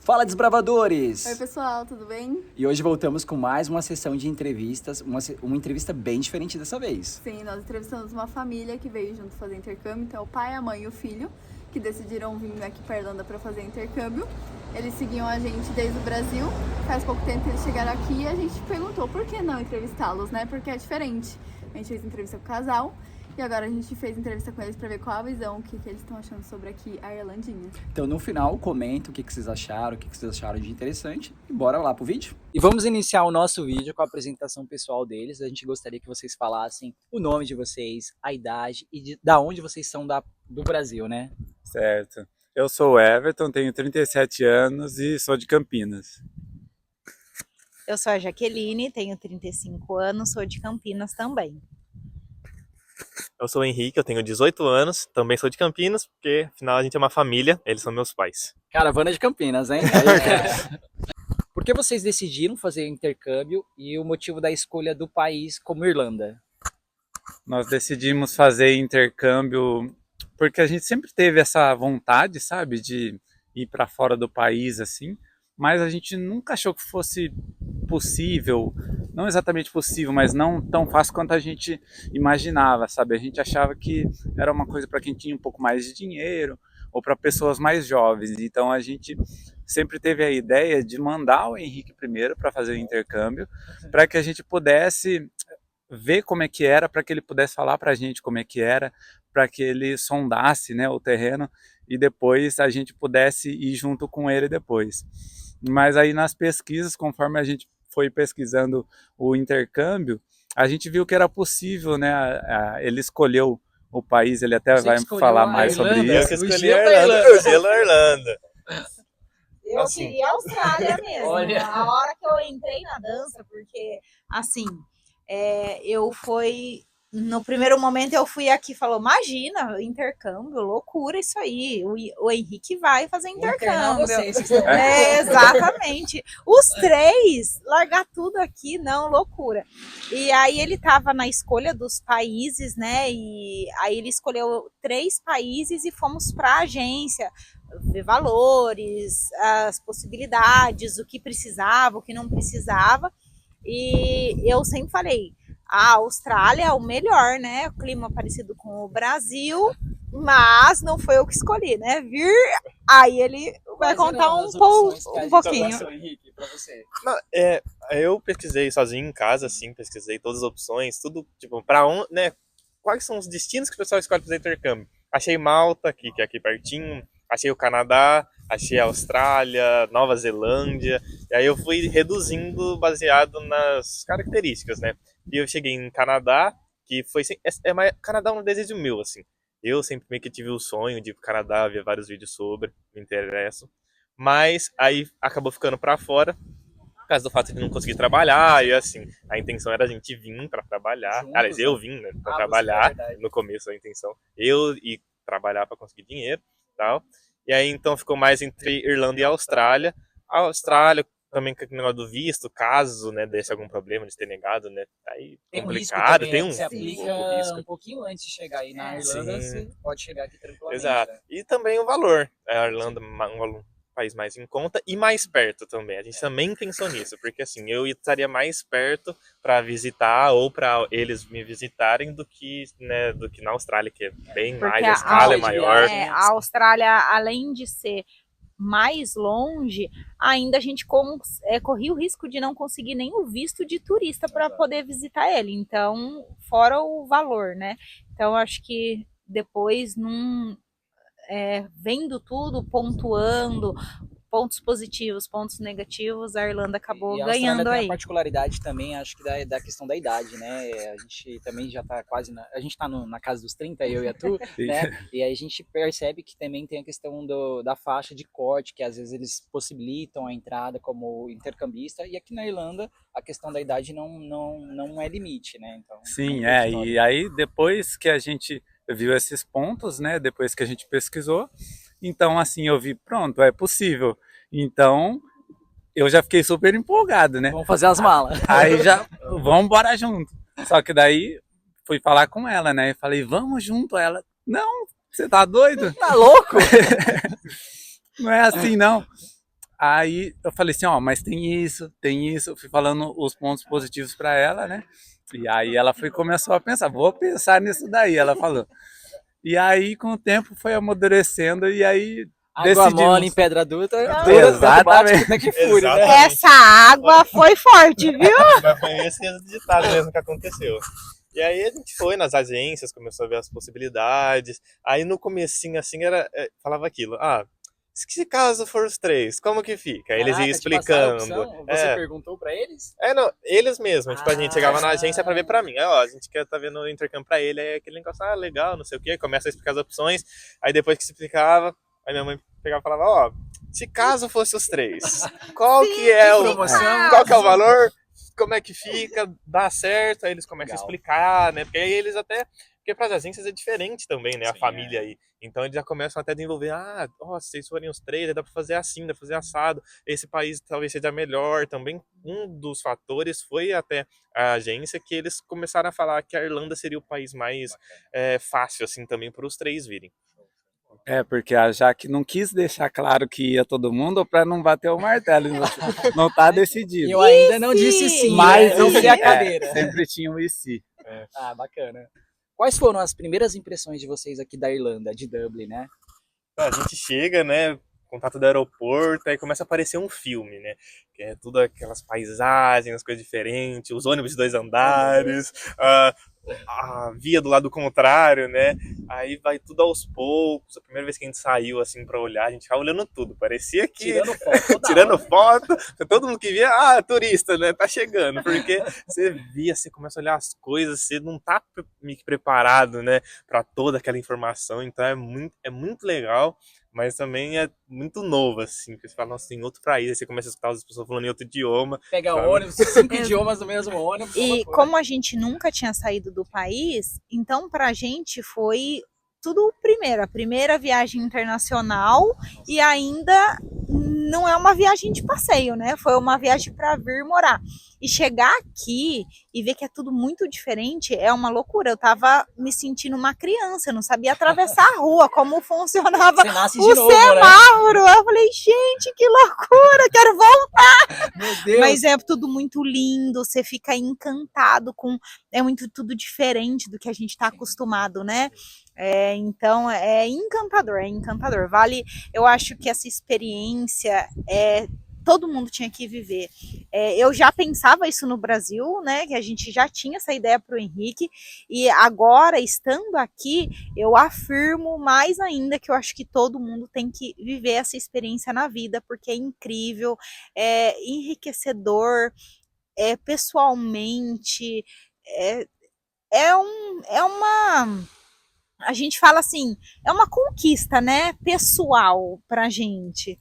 Fala, desbravadores! Oi pessoal, tudo bem? E hoje voltamos com mais uma sessão de entrevistas, uma entrevista bem diferente dessa vez. Sim, nós entrevistamos uma família que veio junto fazer intercâmbio, então o pai, a mãe e o filho, que decidiram vir aqui para Irlanda para fazer intercâmbio. Eles seguiam a gente desde o Brasil, faz pouco tempo que eles chegaram aqui e a gente perguntou por que não entrevistá-los, né? Porque é diferente. A gente fez entrevista com o casal. E agora a gente fez entrevista com eles para ver qual a visão, o que eles estão achando sobre aqui a Irlandinha. Então no final, comenta o que vocês acharam, o que vocês acharam de interessante e bora lá pro vídeo. E vamos iniciar o nosso vídeo com a apresentação pessoal deles. A gente gostaria que vocês falassem o nome de vocês, a idade e da onde vocês são do Brasil, né? Certo. Eu sou o Everton, tenho 37 anos e sou de Campinas. Eu sou a Jaqueline, tenho 35 anos, sou de Campinas também. Eu sou o Henrique, eu tenho 18 anos, também sou de Campinas, porque afinal a gente é uma família, eles são meus pais. Caravana de Campinas, hein? Por que vocês decidiram fazer intercâmbio e o motivo da escolha do país como Irlanda? Nós decidimos fazer intercâmbio porque a gente sempre teve essa vontade, sabe, de ir para fora do país, assim, mas a gente nunca achou que fosse possível, não exatamente possível, mas não tão fácil quanto a gente imaginava, sabe? A gente achava que era uma coisa para quem tinha um pouco mais de dinheiro ou para pessoas mais jovens. Então a gente sempre teve a ideia de mandar o Henrique primeiro para fazer o intercâmbio, para que a gente pudesse ver como é que era, para que ele pudesse falar para a gente como é que era, para que ele sondasse, né, o terreno e depois a gente pudesse ir junto com ele depois. Mas aí nas pesquisas, conforme a gente foi pesquisando o intercâmbio, a gente viu que era possível, né? Ele escolheu o país, ele até vai falar mais sobre Eu isso. que escolhi a Irlanda, o gelo é Irlanda. Eu Assim. queria a Austrália mesmo. Olha. A hora que eu entrei na dança, porque, assim, eu fui... No primeiro momento eu fui aqui e falou, imagina, intercâmbio, loucura isso aí. O Henrique vai fazer intercâmbio. Exatamente. Os três, largar tudo aqui, não, loucura. E aí ele tava na escolha dos países, né? E aí ele escolheu 3 países e fomos para a agência ver valores, as possibilidades, o que precisava, o que não precisava. E eu sempre falei, a Austrália é o melhor, né? O clima parecido com o Brasil, mas não foi eu que escolhi, né? Aí ele vai contar um pouquinho. Henrique, pra você. Não, eu pesquisei sozinho em casa, assim, pesquisei todas as opções, tudo, tipo, pra onde, né? Quais são os destinos que o pessoal escolhe fazer intercâmbio? Achei Malta, que é aqui pertinho, achei o Canadá, achei a Austrália, Nova Zelândia, e aí eu fui reduzindo baseado nas características, né? E eu cheguei em Canadá, que foi... Canadá é um desejo meu, assim. Eu sempre meio que tive o sonho de ir pro Canadá, ver vários vídeos sobre, me interesso. Mas aí acabou ficando pra fora, por causa do fato de não conseguir trabalhar, e assim, a intenção era a gente vir pra trabalhar. Juntos, Aliás, eu né? vim, né, pra Você, trabalhar, é verdade. no começo a intenção. Eu ir trabalhar pra conseguir dinheiro e tal. E aí então ficou mais entre Irlanda e Austrália. A Austrália também com aquele negócio do visto, caso, né, desse algum problema de ter negado, né, aí Tem um risco complicado, também, tem né, um que você aplica risco. um pouquinho antes de chegar aí na Irlanda, Sim. você pode chegar aqui tranquilamente. Exato. Né? E também o valor. A Irlanda é um país mais em conta e mais perto também. A gente também pensou nisso, porque assim, eu estaria mais perto para visitar ou para eles me visitarem do que, né, do que na Austrália, que é bem Porque mais, a escala é maior. a Austrália, além de ser mais longe, ainda a gente corria o risco de não conseguir nem o visto de turista para poder visitar ele. Então, fora o valor, né? Então, acho que depois, vendo tudo, pontuando, pontos positivos, pontos negativos, a Irlanda acabou E a Austrália ganhando tem aí. a particularidade também, acho que da questão da idade, né? A gente também já tá quase a gente tá na casa dos 30, eu e a Tu, né? E aí a gente percebe que também tem a questão da faixa de corte, que às vezes eles possibilitam a entrada como intercambista, e aqui na Irlanda a questão da idade não é limite, né? Então, Sim, e aí depois que a gente viu esses pontos, né, depois que a gente pesquisou, então assim, eu vi, pronto, é possível. Então, eu já fiquei super empolgado, né? Vamos fazer as malas. Aí já, vamos embora junto. Só que daí, fui falar com ela, né? E falei, vamos junto. Ela, não, você tá doido? Tá louco? Não é assim, não. Aí eu falei assim, ó, mas tem isso, eu fui falando os pontos positivos para ela, né? E aí ela começou a pensar, vou pensar nisso daí, ela falou. E aí com o tempo foi amadurecendo e aí Água mole em decidimos. pedra dura, tanto Exatamente. bate quanto que fure, né? Exatamente. Essa água foi forte, viu? Mas foi esse ditado mesmo que aconteceu. E aí a gente foi nas agências, começou a ver as possibilidades. Aí no comecinho, assim, falava aquilo. Se caso for os 3, como que fica? Aí eles iam Caraca, te passaram a explicando. opção? Você perguntou pra eles? Não, eles mesmos. Tipo, a gente chegava na Ah. agência pra ver pra mim. Aí, ó, a gente quer tá vendo o intercâmbio pra ele. Aí aquele negócio, legal, não sei o quê. Começa a explicar as opções. Aí depois que se explicava, aí minha mãe pegava e falava, ó, se caso fosse os 3, qual que é promoção? qual que é o valor? Como é que fica? Dá certo? Aí eles começam a Legal. explicar, né? Porque aí eles até... Porque para as agências é diferente também, né? A Sim, família aí. Então eles já começam até a desenvolver, se vocês forem os 3, aí dá para fazer assim, dá pra fazer assado. Esse país talvez seja melhor também. Um dos fatores foi até a agência que eles começaram a falar que a Irlanda seria o país mais fácil, assim, também para os 3 virem. Porque a Jaque não quis deixar claro que ia todo mundo para não bater o martelo, não tá decidido. E eu ainda não disse sim, Mas não sei a cadeira. sempre tinha um e se. Bacana. Quais foram as primeiras impressões de vocês aqui da Irlanda, de Dublin, né? A gente chega, né? Contato do aeroporto, aí começa a aparecer um filme, né? Que é tudo aquelas paisagens, as coisas diferentes, os ônibus de 2 andares, a via do lado contrário, né? Aí vai tudo aos poucos. A primeira vez que a gente saiu assim pra olhar, a gente ficava olhando tudo. Parecia que Tirando foto. tirando foto, todo mundo que via, turista, né? Tá chegando. Porque você começa a olhar as coisas, você não tá meio que preparado, né? Pra toda aquela informação. Então é muito legal. Mas também é muito novo, assim, porque você fala, nossa, tem outro país, aí você começa a escutar as pessoas falando em outro idioma. Pega sabe? ônibus, 5 idiomas no mesmo ônibus. E como a gente nunca tinha saído do país, então pra gente foi tudo a primeira viagem internacional e ainda não é uma viagem de passeio, né? Foi uma viagem para vir morar. E chegar aqui e ver que é tudo muito diferente é uma loucura. Eu tava me sentindo uma criança, eu não sabia atravessar a rua, como funcionava Você nasce de o novo, né? semáforo. Eu falei, gente, que loucura, quero voltar. Meu Deus. Mas é tudo muito lindo, você fica encantado com... É muito tudo diferente do que a gente está acostumado, né? Então é encantador. Vale, eu acho que essa experiência todo mundo tinha que viver. Eu já pensava isso no Brasil, né? Que a gente já tinha essa ideia para o Henrique, e agora, estando aqui, eu afirmo mais ainda que eu acho que todo mundo tem que viver essa experiência na vida, porque é incrível, é enriquecedor, pessoalmente, a gente fala assim, é uma conquista, né, pessoal pra gente,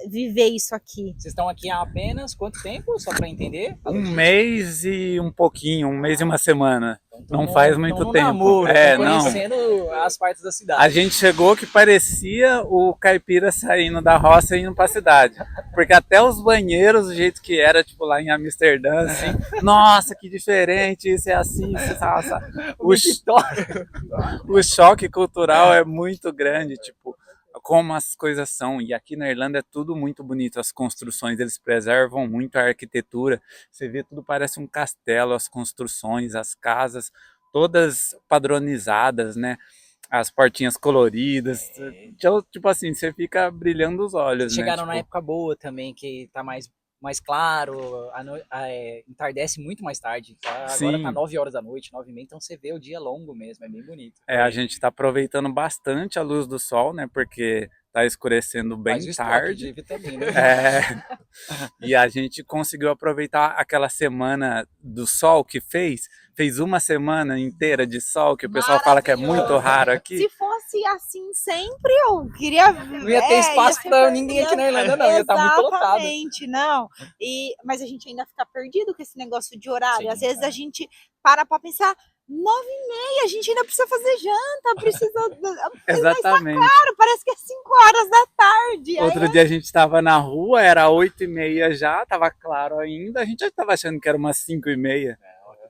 viver isso aqui. Vocês estão aqui há apenas quanto tempo, só para entender? 1 mês e um pouquinho, 1 mês e 1 semana. Então, Não faz muito tempo. Namoro, não. conhecendo as partes da cidade. A gente chegou que parecia o caipira saindo da roça e indo pra cidade. Porque até os banheiros, do jeito que era, tipo lá em Amsterdã, assim, nossa, que diferente, isso é assim, isso é assim. O choque cultural é muito grande, tipo, como as coisas são. E aqui na Irlanda é tudo muito bonito, as construções, eles preservam muito a arquitetura. Você vê, tudo parece um castelo, as construções, as casas, todas padronizadas, né? As portinhas coloridas. Então, tipo assim, você fica brilhando os olhos, Chegaram né? na época boa também, que tá mais claro, entardece muito mais tarde. Agora Sim. tá 9 horas da noite, 9h30, então você vê o dia longo mesmo, é bem bonito. A gente tá aproveitando bastante a luz do sol, né? Porque tá escurecendo bem Faz o estoque tarde. de vitamina. E a gente conseguiu aproveitar aquela semana do sol que fez 1 semana inteira de sol, que o pessoal fala que é muito raro aqui. Se fosse assim sempre, eu queria... Não ia ter espaço para ninguém aqui na Irlanda, não. Ia estar muito lotado. Exatamente, não. Mas a gente ainda fica perdido com esse negócio de horário. Sim, às vezes a gente para pensar, 9h30, a gente ainda precisa fazer janta, precisa... Exatamente. Claro, parece que é 5 horas da tarde. Outro dia a gente estava na rua, era 8h30 já, tava claro ainda, a gente já estava achando que era umas 5h30.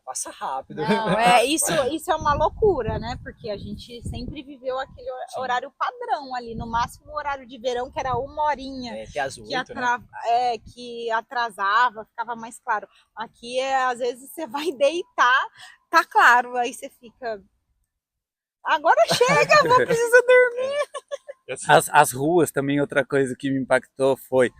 passa rápido. Não, isso é uma loucura, né? Porque a gente sempre viveu aquele horário padrão ali, no máximo o horário de verão, que era 1 horinha. Até às 8, Que atrasava, ficava mais claro. Aqui, às vezes, você vai deitar, tá claro, aí você fica... Agora chega, vou precisar dormir. As ruas também, outra coisa que me impactou foi,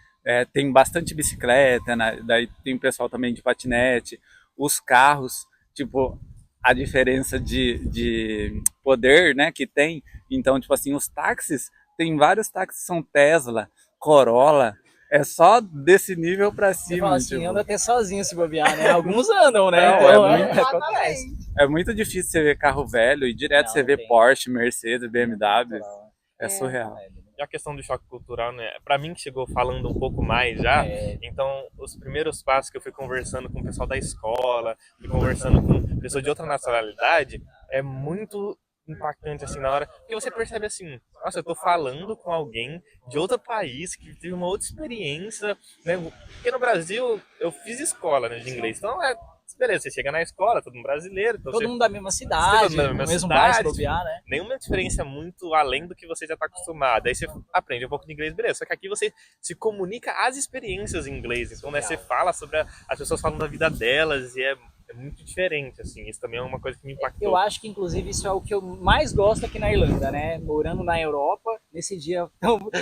tem bastante bicicleta, né? Daí tem pessoal também de patinete, os carros, tipo, a diferença de poder, né, que tem. Então, tipo assim, os táxis, tem vários táxis que são Tesla, Corolla, é só desse nível pra Você cima. fala assim, tipo. anda até sozinho se bobear, né? Alguns andam, né? Não, Então, acontece. É muito difícil você ver carro velho e direto Não, você vê tem. Porsche, Mercedes, BMW. É surreal. E a questão do choque cultural, né? Pra mim que chegou falando um pouco mais já, É. então os primeiros passos que eu fui conversando com o pessoal da escola, fui conversando com pessoas de outra nacionalidade, é muito impactante assim na hora, porque você percebe assim, nossa, eu tô falando com alguém de outro país que teve uma outra experiência, né? Porque no Brasil eu fiz escola, né, de inglês, então beleza, você chega na escola, todo mundo brasileiro, então Todo você mundo da mesma cidade, da no mesma mesmo bairro, se cidade, bobear, né? nenhuma diferença muito além do que você já está acostumado. Aí você aprende um pouco de inglês, beleza. Só que aqui você se comunica as experiências em inglês. Então, né, você fala sobre as pessoas falam da vida delas e é muito diferente, assim. Isso também é uma coisa que me impactou. Eu acho que, inclusive, isso é o que eu mais gosto aqui na Irlanda, né? Morando na Europa, nesse dia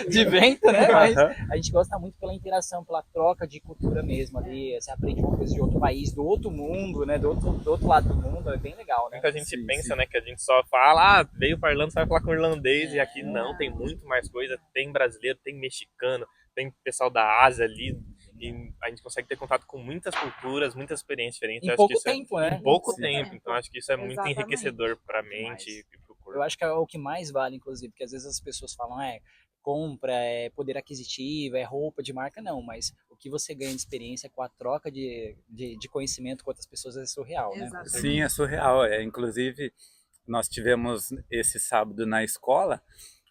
de vento, né? Mas a gente gosta muito pela interação, pela troca de cultura mesmo ali. Você aprende uma coisa de outro país, do outro mundo, né? Do outro lado do mundo, é bem legal, né? Muita gente pensa, né, que a gente só fala, veio para Irlanda, você vai falar com irlandês, e aqui não, tem muito mais coisa. Tem brasileiro, tem mexicano, tem pessoal da Ásia ali, e a gente consegue ter contato com muitas culturas, muitas experiências diferentes. Em Acho pouco que isso tempo, né? Em pouco Sim. tempo. Então acho que isso é muito Exatamente. enriquecedor para a mente e para o corpo. Eu acho que é o que mais vale, inclusive, porque às vezes as pessoas falam, compra, é poder aquisitivo, é roupa de marca, não, mas o que você ganha de experiência com a troca de conhecimento com outras pessoas é surreal, né? Exatamente. Sim, é surreal. Inclusive, nós tivemos esse sábado na escola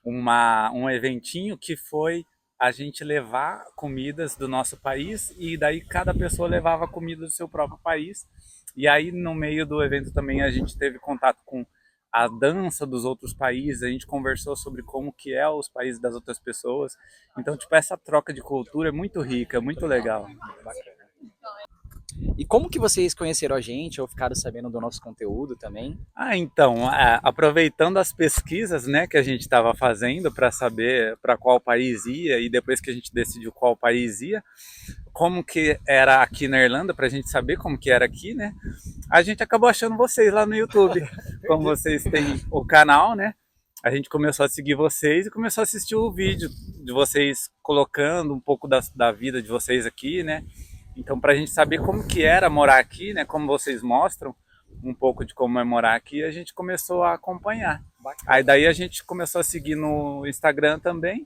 um eventinho que foi a gente levar comidas do nosso país e daí cada pessoa levava comida do seu próprio país. E aí no meio do evento também a gente teve contato com a dança dos outros países, a gente conversou sobre como que é os países das outras pessoas. Então, tipo, essa troca de cultura é muito rica, muito legal. E como que vocês conheceram a gente ou ficaram sabendo do nosso conteúdo também? Então, aproveitando as pesquisas, né, que a gente estava fazendo para saber para qual país ia e depois que a gente decidiu qual país ia, como que era aqui na Irlanda, para a gente saber como que era aqui, né, a gente acabou achando vocês lá no YouTube. Como vocês têm o canal, né, a gente começou a seguir vocês e começou a assistir o vídeo de vocês colocando um pouco da vida de vocês aqui, né. Então, para a gente saber como que era morar aqui, né, como vocês mostram um pouco de como é morar aqui, a gente começou a acompanhar. Bacana. Aí daí a gente começou a seguir no Instagram também,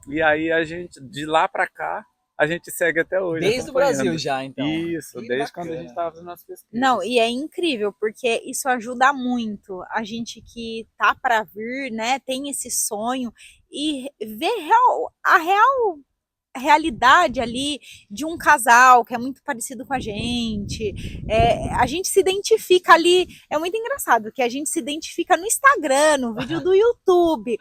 e aí a gente, de lá para cá, a gente segue até hoje. Desde o Brasil já, então. Isso, Que desde bacana. quando a gente estava fazendo as pesquisas. Não, e é incrível, porque isso ajuda muito. A gente que tá para vir, né, tem esse sonho e ver a real realidade ali de um casal que é muito parecido com a gente. A gente se identifica ali, é muito engraçado que a gente se identifica no Instagram, no vídeo do YouTube,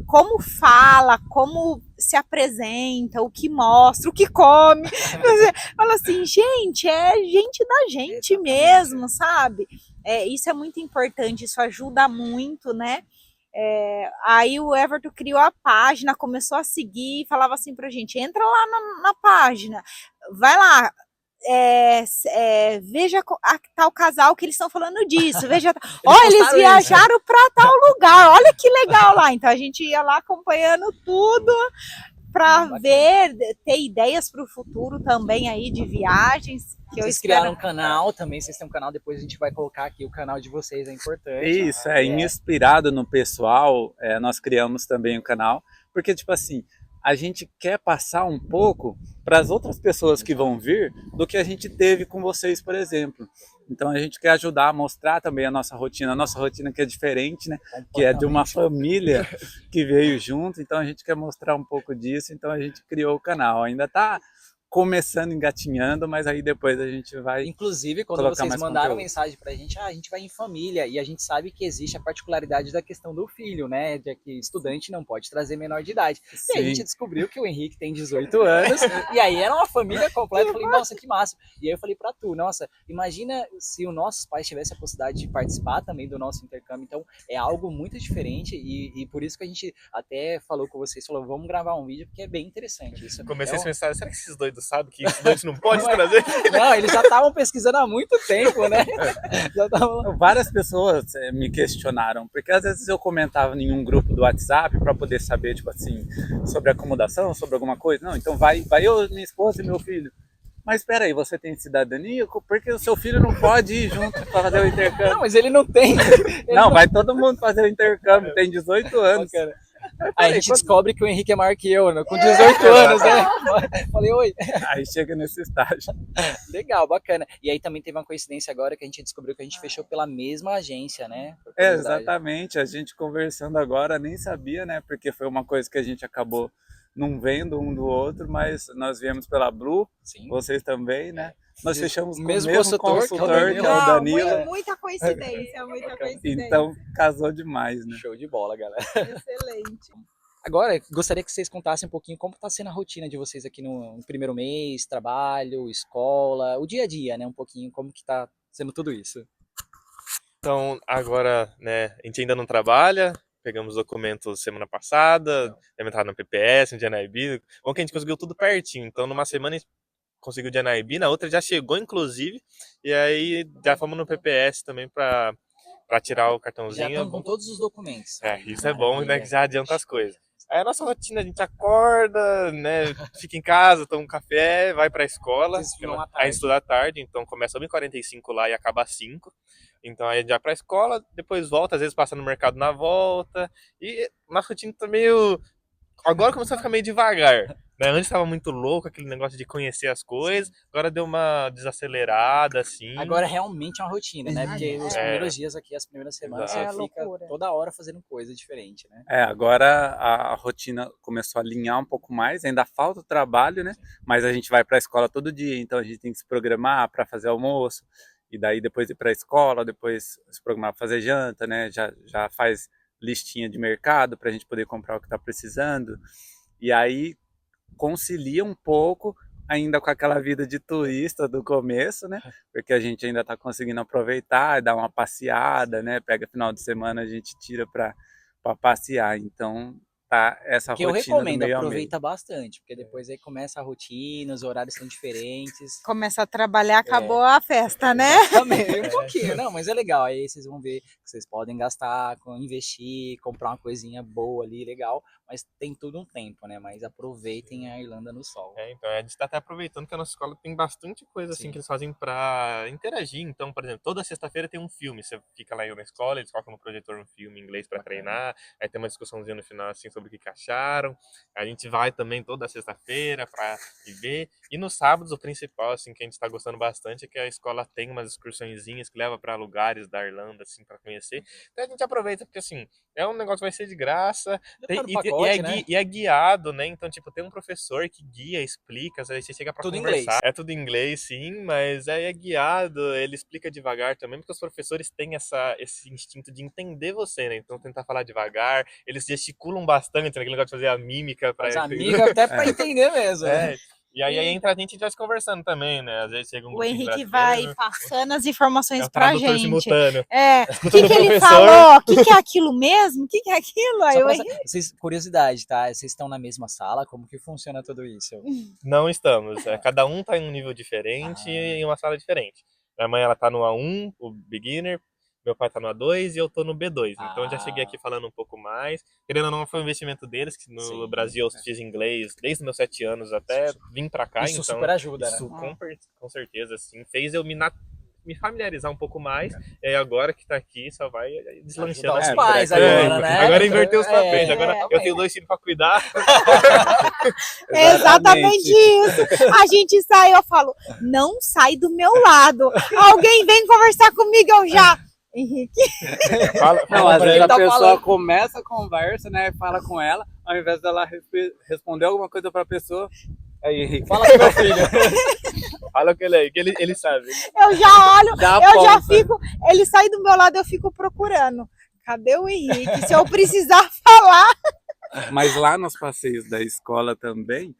como fala, como se apresenta, o que mostra, o que come. Fala assim, gente, é gente da gente mesmo, sabe? Isso é muito importante, isso ajuda muito, né? Aí o Everton criou a página, começou a seguir e falava assim pra gente, entra lá na página, vai lá, veja tal casal que eles estão falando disso, veja, eles viajaram para tal lugar, olha que legal lá. Então a gente ia lá acompanhando tudo para ver, ter ideias para o futuro também aí de viagens. Vocês criaram um canal também, vocês têm um canal, depois a gente vai colocar aqui o canal de vocês, é importante. Isso, inspirado no pessoal, nós criamos também o canal, porque tipo assim, a gente quer passar um pouco para as outras pessoas que vão vir do que a gente teve com vocês, por exemplo. Então a gente quer ajudar a mostrar também a nossa rotina que é diferente, né? Que é de uma família que veio junto, então a gente quer mostrar um pouco disso, então a gente criou o canal. Ainda está começando, engatinhando, mas aí depois a gente vai... Inclusive, quando colocar vocês mais mandaram conteúdo. mensagem pra gente, a gente vai em família, e a gente sabe que existe a particularidade da questão do filho, né? De que estudante não pode trazer menor de idade. E a gente Sim. descobriu que o Henrique tem 18 anos, e aí era uma família completa. Eu falei, nossa, que massa. E aí eu falei pra tu, nossa, imagina se os nossos pais tivessem a possibilidade de participar também do nosso intercâmbio. Então, é algo muito diferente, e por isso que a gente até falou com vocês, falou, vamos gravar um vídeo, porque é bem interessante isso. Comecei É a pensar, será que esses doidos sabem que estudante não pode trazer? Não, eles já estavam pesquisando há muito tempo, né? Já tavam... Várias pessoas me questionaram, porque às vezes eu comentava em um grupo do WhatsApp para poder saber, tipo assim, sobre acomodação, sobre alguma coisa. Não, então vai eu, minha esposa e meu filho. Mas espera aí, você tem cidadania? Por que o seu filho não pode ir junto para fazer o intercâmbio? Não, mas ele não tem. Não, vai todo mundo fazer o intercâmbio, tem 18 anos. Cara. Aí a gente descobre que o Henrique é maior que eu, né? Com 18 anos, né? Falei, oi. Aí chega nesse estágio. Legal, bacana. E aí também teve uma coincidência agora que a gente descobriu que a gente fechou pela mesma agência, né? Exatamente, a gente conversando agora nem sabia, né? Porque foi uma coisa que a gente acabou não vendo um do outro, mas nós viemos pela Blue, Sim. Vocês também, né? Nós fechamos com o mesmo mesmo consultor, que é o Danilo. Muita coincidência, muita coincidência. Então, casou demais, né? Show de bola, galera. Excelente. Agora, gostaria que vocês contassem um pouquinho como está sendo a rotina de vocês aqui no primeiro mês, trabalho, escola, o dia a dia, né? Um pouquinho, como que está sendo tudo isso. Então, agora, né, a gente ainda não trabalha, pegamos documentos semana passada, deve entrar no PPS, no GNIB, bom que a gente conseguiu tudo pertinho, então numa semana a gente conseguiu o GNIB, na outra já chegou, inclusive, e aí já fomos no PPS também para tirar o cartãozinho. Já estão com todos os documentos. Isso é bom, né, que já adianta as coisas. Aí a nossa rotina, a gente acorda, né, fica em casa, toma um café, vai pra escola, aí estuda à tarde, então começa 1h45 lá e acaba às 5. Então aí a gente vai pra escola, depois volta, às vezes passa no mercado na volta, e nossa rotina tá meio... Agora começou a ficar meio devagar, né? Antes estava muito louco, aquele negócio de conhecer as coisas, agora deu uma desacelerada, assim. Agora realmente é uma rotina, né? Porque os primeiros dias aqui, as primeiras semanas, você fica toda hora fazendo coisa diferente, né? Agora a rotina começou a alinhar um pouco mais, ainda falta o trabalho, né? Mas a gente vai para a escola todo dia, então a gente tem que se programar para fazer almoço, e daí depois ir para a escola, depois se programar para fazer janta, né? Já faz listinha de mercado para a gente poder comprar o que está precisando, e aí concilia um pouco ainda com aquela vida de turista do começo, né? Porque a gente ainda está conseguindo aproveitar, dar uma passeada, né? Pega final de semana, a gente tira para passear, então tá essa que rotina eu recomendo, do meio aproveita bastante, porque depois aí começa a rotina, os horários são diferentes. Começa a trabalhar, acabou a festa, né? Também, um pouquinho, não, mas é legal, aí vocês vão ver que vocês podem gastar, investir, comprar uma coisinha boa ali, legal, mas tem tudo um tempo, né, mas aproveitem a Irlanda no sol. Então a gente tá até aproveitando que a nossa escola tem bastante coisa assim que eles fazem pra interagir, então, por exemplo, toda sexta-feira tem um filme, você fica lá na escola, eles colocam no projetor um filme em inglês pra treinar, aí tem uma discussãozinha no final assim sobre o que acharam, a gente vai também toda sexta-feira pra ver, e nos sábados o principal, assim, que a gente tá gostando bastante é que a escola tem umas excursõezinhas que leva pra lugares da Irlanda, assim, pra conhecer, então a gente aproveita porque, assim, é um negócio que vai ser de graça, e é guiado, né, então, tipo, tem um professor que guia, explica, aí você chega pra tudo conversar. Inglês. É tudo em inglês, sim, mas aí é guiado, ele explica devagar também, porque os professores têm esse instinto de entender você, né, então tentar falar devagar, eles gesticulam bastante, né, aquele negócio de fazer a mímica pra... Mas a mímica até pra entender mesmo. E aí entra a gente e vai se conversando também, né? Às vezes chega um O Henrique vai passando as informações o pra gente. Simultâneo. O que ele falou? O que é aquilo mesmo? O que é aquilo? Aí curiosidade, tá? Vocês estão na mesma sala? Como que funciona tudo isso? Não estamos. Cada um tá em um nível diferente e em uma sala diferente. Minha mãe, ela tá no A1, o beginner. Meu pai tá no A2 e eu tô no B2. Então eu já cheguei aqui falando um pouco mais. Querendo ou não, foi um investimento deles, que no Brasil eu fiz inglês desde os meus 7 anos até vim pra cá. Isso então, super ajuda, isso, né? com certeza, assim. Fez eu me familiarizar um pouco mais. E aí agora que tá aqui, só vai deslanchando. Os pais agora, né? Agora inverteu os papéis. Agora eu tenho 2 filhos pra cuidar. É exatamente isso. A gente sai, eu falo, não sai do meu lado. Alguém vem conversar comigo, eu já... Henrique. Não, às vezes a pessoa começa a conversa, né? Fala com ela, ao invés dela responder alguma coisa pra pessoa, Aí, Henrique. Fala com meu filho. Fala com ele aí, que ele sabe. Eu já olho, Já eu já aponta. fico. Ele sai do meu lado, eu fico procurando. Cadê o Henrique? Se eu precisar falar. Mas lá nos passeios da escola também,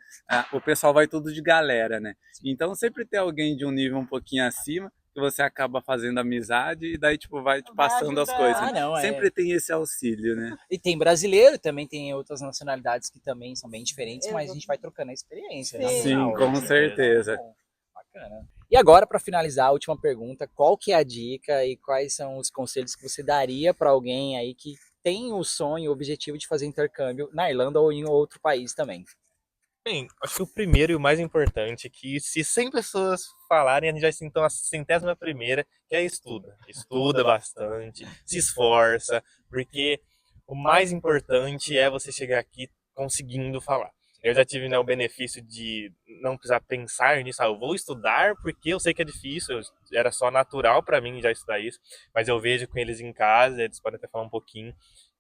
o pessoal vai tudo de galera, né? Então sempre tem alguém de um nível um pouquinho acima que você acaba fazendo amizade e daí tipo vai te Vai passando as ajudando. coisas. Ah, não, Sempre tem esse auxílio, né? E tem brasileiro, também tem outras nacionalidades que também são bem diferentes, mas a gente vai trocando a experiência. né? Sim. Afinal, Com isso é certeza. bom. Bacana. E agora, para finalizar, a última pergunta: qual que é a dica e quais são os conselhos que você daria para alguém aí que tem o sonho, o objetivo de fazer intercâmbio na Irlanda ou em outro país também? Bem, acho que o primeiro e o mais importante é que se 100 pessoas falarem, a gente já se então a 100ª primeira, que é estuda. Estuda bastante, se esforça, porque o mais importante é você chegar aqui conseguindo falar. Eu já tive, né, o benefício de não precisar pensar nisso, eu vou estudar porque eu sei que é difícil, era só natural para mim já estudar isso, mas eu vejo com eles em casa, eles podem até falar um pouquinho,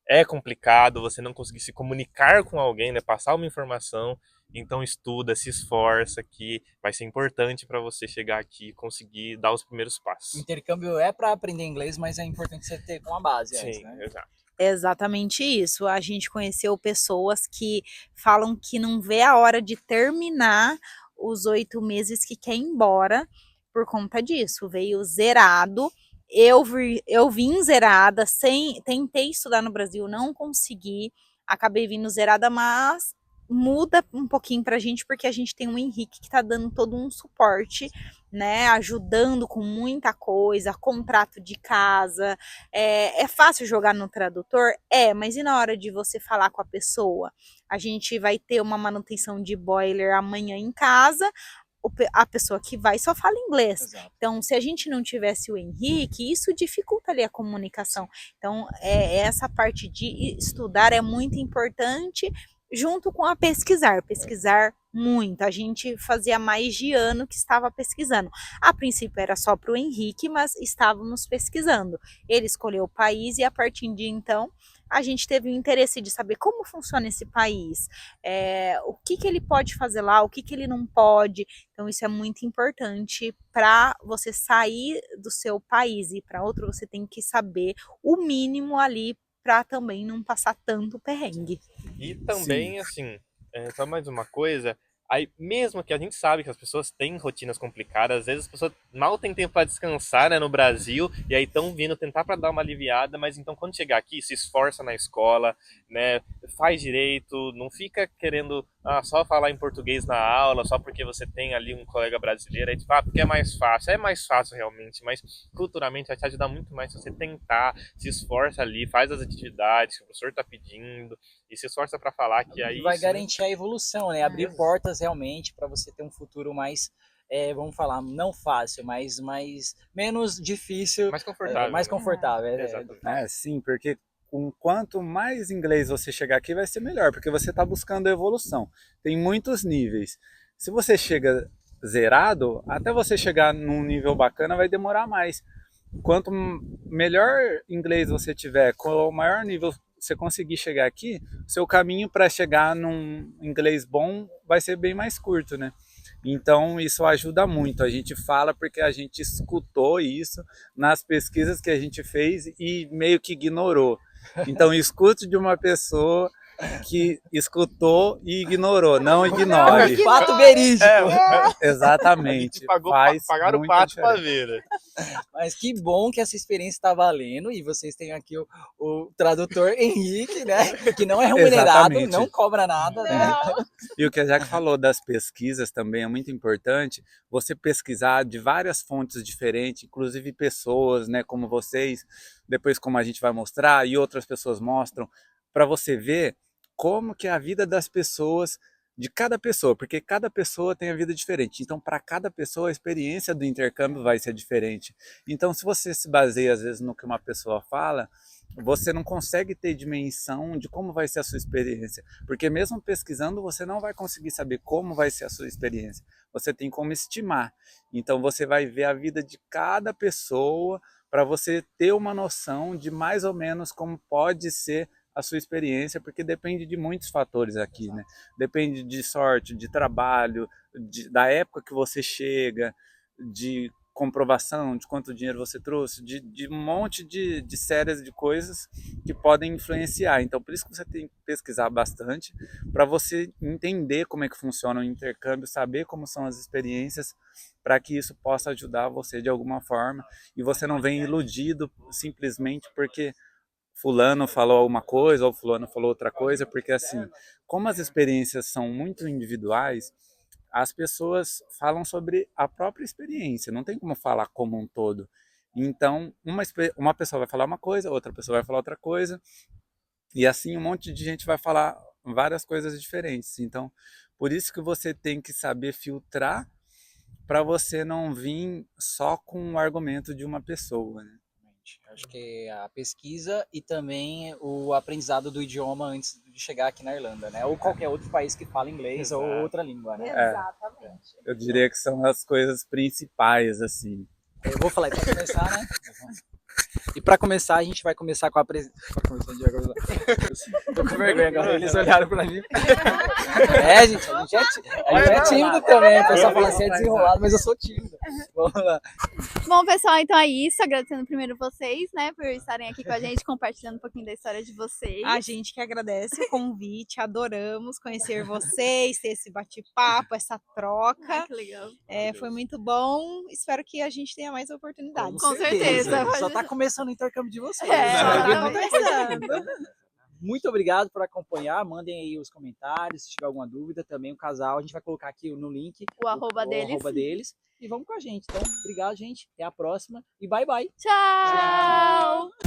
é complicado você não conseguir se comunicar com alguém, né, passar uma informação. Então estuda, se esforça, que vai ser importante para você chegar aqui e conseguir dar os primeiros passos. Intercâmbio é para aprender inglês, mas é importante você ter uma base antes, Sim, né? exato. É exatamente isso. A gente conheceu pessoas que falam que não vê a hora de terminar os 8 meses que quer ir embora por conta disso. Veio zerado. Eu vim zerada, tentei estudar no Brasil, não consegui. Acabei vindo zerada, mas muda um pouquinho pra gente, porque a gente tem o Henrique que tá dando todo um suporte, né? Ajudando com muita coisa, contrato de casa. É fácil jogar no tradutor? Mas e na hora de você falar com a pessoa? A gente vai ter uma manutenção de boiler amanhã em casa, a pessoa que vai só fala inglês. Exato. Então, se a gente não tivesse o Henrique, isso dificulta ali a comunicação. Então, essa parte de estudar é muito importante, junto com a pesquisar muito. A gente fazia mais de ano que estava pesquisando. A princípio era só para o Henrique, mas estávamos pesquisando. Ele escolheu o país e a partir de então a gente teve o interesse de saber como funciona esse país, o que ele pode fazer lá, o que ele não pode. Então isso é muito importante. Para você sair do seu país e ir para outro, você tem que saber o mínimo ali para também não passar tanto perrengue. E também, assim, só mais uma coisa, aí mesmo que a gente sabe que as pessoas têm rotinas complicadas, às vezes as pessoas mal têm tempo para descansar, né, no Brasil, e aí estão vindo tentar para dar uma aliviada, mas então quando chegar aqui, se esforça na escola, né, faz direito, não fica querendo só falar em português na aula, só porque você tem ali um colega brasileiro, aí tipo, porque é mais fácil realmente, mas culturalmente vai te ajudar muito mais se você tentar, se esforça ali, faz as atividades que o professor está pedindo, e se esforça para falar que aí vai garantir a evolução, né? Abrir portas realmente para você ter um futuro mais, vamos falar, não fácil, mas menos difícil, mais confortável. mais né? confortável. Exatamente. Sim, porque quanto mais inglês você chegar aqui vai ser melhor, porque você está buscando evolução. Tem muitos níveis. Se você chega zerado, até você chegar num nível bacana vai demorar mais. Quanto melhor inglês você tiver, com o maior nível você conseguir chegar aqui, seu caminho para chegar num inglês bom vai ser bem mais curto, né? Então isso ajuda muito. A gente fala porque a gente escutou isso nas pesquisas que a gente fez e meio que ignorou. Então escute de uma pessoa que escutou e ignorou, não ignore. Fato verídico. Exatamente. Pagaram o pato para ver. Né? Mas que bom que essa experiência está valendo e vocês têm aqui o tradutor Henrique, né? Que não é remunerado, Exatamente. não cobra nada, né? E o que a Jaque falou das pesquisas também é muito importante, você pesquisar de várias fontes diferentes, inclusive pessoas, né, como vocês, depois como a gente vai mostrar e outras pessoas mostram, para você ver como que é a vida das pessoas, de cada pessoa, porque cada pessoa tem a vida diferente. Então, para cada pessoa, a experiência do intercâmbio vai ser diferente. Então, se você se baseia, às vezes, no que uma pessoa fala, você não consegue ter dimensão de como vai ser a sua experiência. Porque mesmo pesquisando, você não vai conseguir saber como vai ser a sua experiência. Você tem como estimar. Então, você vai ver a vida de cada pessoa para você ter uma noção de mais ou menos como pode ser a sua experiência, porque depende de muitos fatores aqui, né? Depende de sorte, de trabalho, da época que você chega, de comprovação, de quanto dinheiro você trouxe, de um monte de séries de coisas que podem influenciar. Então, por isso que você tem que pesquisar bastante, para você entender como é que funciona o intercâmbio, saber como são as experiências, para que isso possa ajudar você de alguma forma, e você não venha iludido simplesmente porque fulano falou uma coisa ou fulano falou outra coisa, porque assim, como as experiências são muito individuais, as pessoas falam sobre a própria experiência, não tem como falar como um todo. Então, uma pessoa vai falar uma coisa, outra pessoa vai falar outra coisa, e assim um monte de gente vai falar várias coisas diferentes. Então, por isso que você tem que saber filtrar para você não vir só com o argumento de uma pessoa, né? Acho que a pesquisa e também o aprendizado do idioma antes de chegar aqui na Irlanda, né? Ou qualquer outro país que fala inglês ou outra língua, né? Exatamente. Eu diria que são as coisas principais, assim. Eu vou falar, para começar, né? E para começar, a gente vai começar com a apresentação. Tô com vergonha agora, eles olharam para mim. É, gente, a gente é tímido também. O pessoal fala assim, é desenrolado, mas eu sou tímido. Vamos lá. Bom, pessoal, então é isso. Agradecendo primeiro vocês, né, por estarem aqui com a gente, compartilhando um pouquinho da história de vocês. A gente que agradece o convite, adoramos conhecer vocês, ter esse bate-papo, essa troca. Que legal. Foi muito bom. Espero que a gente tenha mais oportunidades. Com certeza. Só tá começando o intercâmbio de vocês. É, Vai vir tá muita coisa ainda. Muito obrigado por acompanhar. Mandem aí os comentários se tiver alguma dúvida. Também o casal, a gente vai colocar aqui no link O arroba deles. E vamos com a gente. Então, obrigado, gente. Até a próxima e bye bye. Tchau!